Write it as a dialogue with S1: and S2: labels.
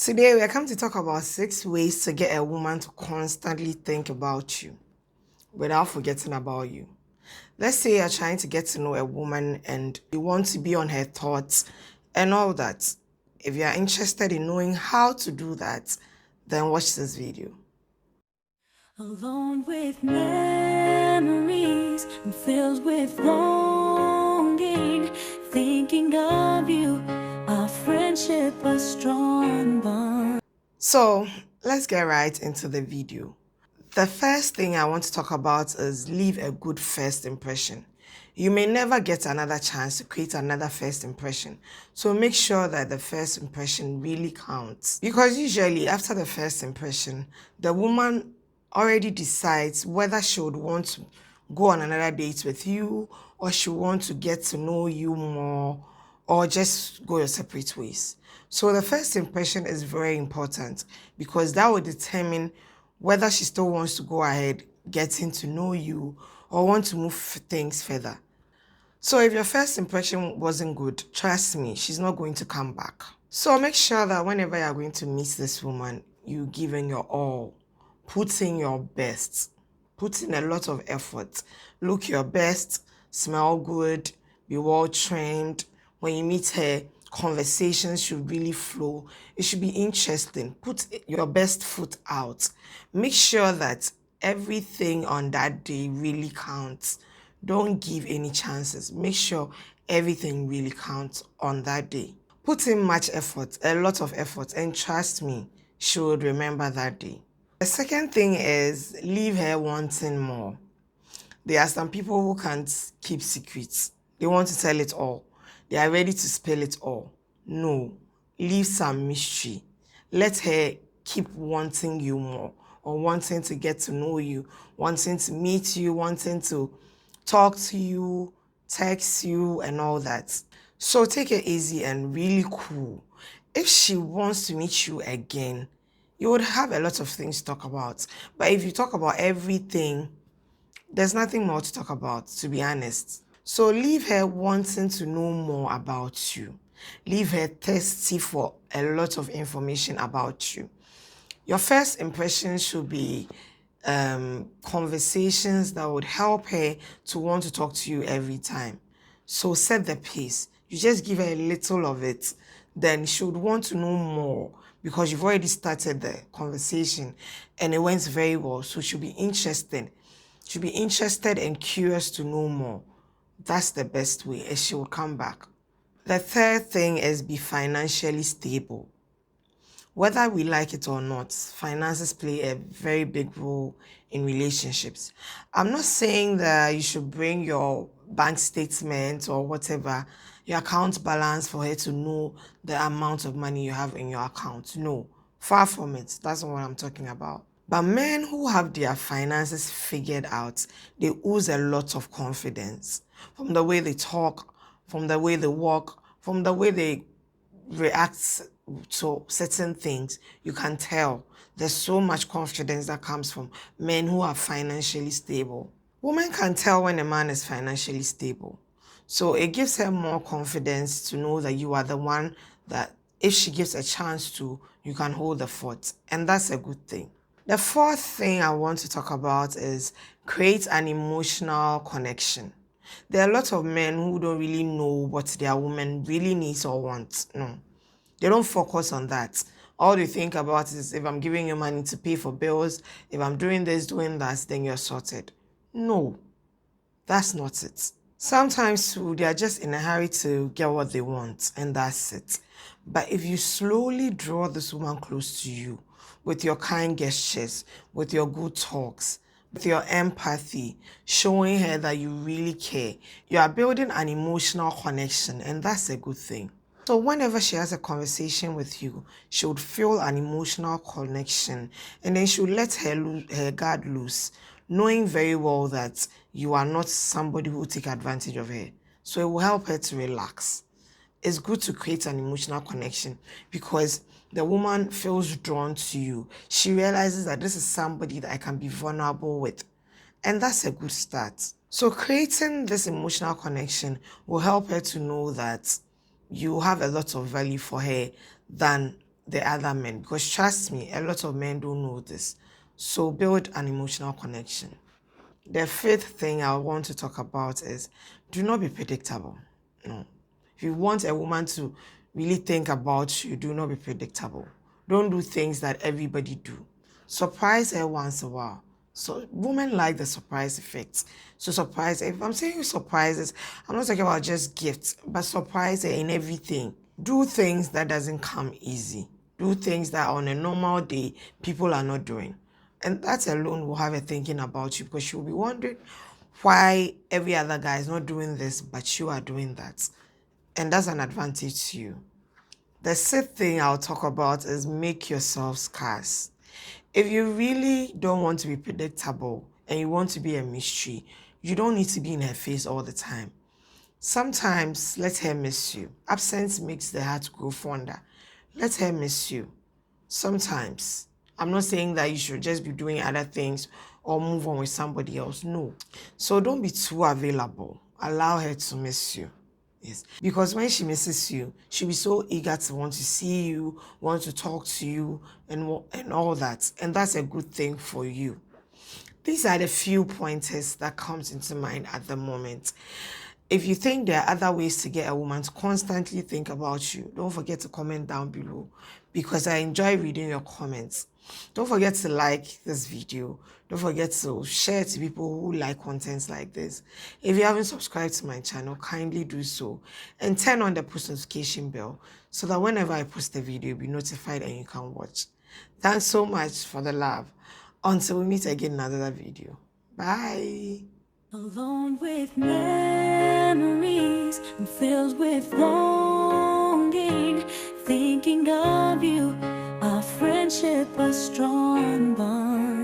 S1: Today, we are coming to talk about 6 ways to get a woman to constantly think about you without forgetting about you. Let's say you're trying to get to know a woman and you want to be on her thoughts and all that. If you are interested in knowing how to do that, then watch this video.
S2: Alone with memories and filled with longing, thinking of you, our friendship a strong bond.
S1: So let's get right into the video. The first thing I want to talk about is leave a good first impression. You may never get another chance to create another first impression, so make sure that the first impression really counts. Because usually after the first impression, the woman already decides whether she would want to go on another date with you or she want to get to know you more or just go your separate ways. So the first impression is very important because that will determine whether she still wants to go ahead getting to know you or want to move things further. So if your first impression wasn't good, trust me, she's not going to come back. So make sure that whenever you're going to meet this woman, you give in your all. Put in your best. Put in a lot of effort. Look your best, smell good, be well trained. When you meet her, conversations should really flow. It should be interesting. Put your best foot out. Make sure that everything on that day really counts. Don't give any chances. Make sure everything really counts on that day. Put in much effort, a lot of effort, and trust me, she would remember that day. The second thing is leave her wanting more. There are some people who can't keep secrets. They want to tell it all. They are ready to spill it all. No, leave some mystery. Let her keep wanting you more or wanting to get to know you, wanting to meet you, wanting to talk to you, text you, and all that. So take it easy and really cool. If she wants to meet you again, you would have a lot of things to talk about. But if you talk about everything, there's nothing more to talk about, to be honest. So leave her wanting to know more about you. Leave her thirsty for a lot of information about you. Your first impression should be conversations that would help her to want to talk to you every time. So set the pace. You just give her a little of it, then she would want to know more because you've already started the conversation and it went very well. So she'll be interested. She'll be interested and curious to know more. That's the best way, and she will come back. The third thing is be financially stable. Whether we like it or not, finances play a very big role in relationships. I'm not saying that you should bring your bank statement or whatever, your account balance for her to know the amount of money you have in your account. No, far from it. That's not what I'm talking about. But men who have their finances figured out, they ooze a lot of confidence. From the way they talk, from the way they walk, from the way they react to certain things, you can tell there's so much confidence that comes from men who are financially stable. Women can tell when a man is financially stable. So it gives her more confidence to know that you are the one that if she gives a chance to, you can hold the fort. And that's a good thing. The fourth thing I want to talk about is create an emotional connection. There are a lot of men who don't really know what their woman really needs or wants. No, they don't focus on that. All they think about is if I'm giving you money to pay for bills, if I'm doing this, doing that, then you're sorted. No, that's not it. Sometimes they are just in a hurry to get what they want, and that's it. But if you slowly draw this woman close to you with your kind gestures, with your good talks, with your empathy, showing her that you really care, you are building an emotional connection, and that's a good thing. So whenever she has a conversation with you, she would feel an emotional connection, and then she would let her guard loose, knowing very well that you are not somebody who will take advantage of her. So it will help her to relax. It's good to create an emotional connection because the woman feels drawn to you. She realizes that this is somebody that I can be vulnerable with. And that's a good start. So creating this emotional connection will help her to know that you have a lot of value for her than the other men, because trust me, a lot of men don't know this. So build an emotional connection. The fifth thing I want to talk about is do not be predictable. No. If you want a woman to really think about you, do not be predictable. Don't do things that everybody do. Surprise her once in a while. So women like the surprise effect. So surprise, if I'm saying surprises, I'm not talking about just gifts, but surprise her in everything. Do things that doesn't come easy. Do things that on a normal day people are not doing. And that alone will have her thinking about you, because she'll be wondering why every other guy is not doing this, but you are doing that. And that's an advantage to you. The sixth thing I'll talk about is make yourself scarce. If you really don't want to be predictable and you want to be a mystery, you don't need to be in her face all the time. Sometimes let her miss you. Absence makes the heart grow fonder. Let her miss you. Sometimes. I'm not saying that you should just be doing other things or move on with somebody else. No. So don't be too available. Allow her to miss you. Yes. Because when she misses you, she'll be so eager to want to see you, want to talk to you, and all that. And that's a good thing for you. These are the few pointers that comes into mind at the moment. If you think there are other ways to get a woman to constantly think about you, don't forget to comment down below, because I enjoy reading your comments. Don't forget to like this video. Don't forget to share to people who like contents like this. If you haven't subscribed to my channel, kindly do so. And turn on the post notification bell so that whenever I post a video, you'll be notified and you can watch. Thanks so much for the love. Until we meet again in another video. Bye.
S2: Alone with memories, I'm filled with longing, thinking of you, our friendship a strong bond.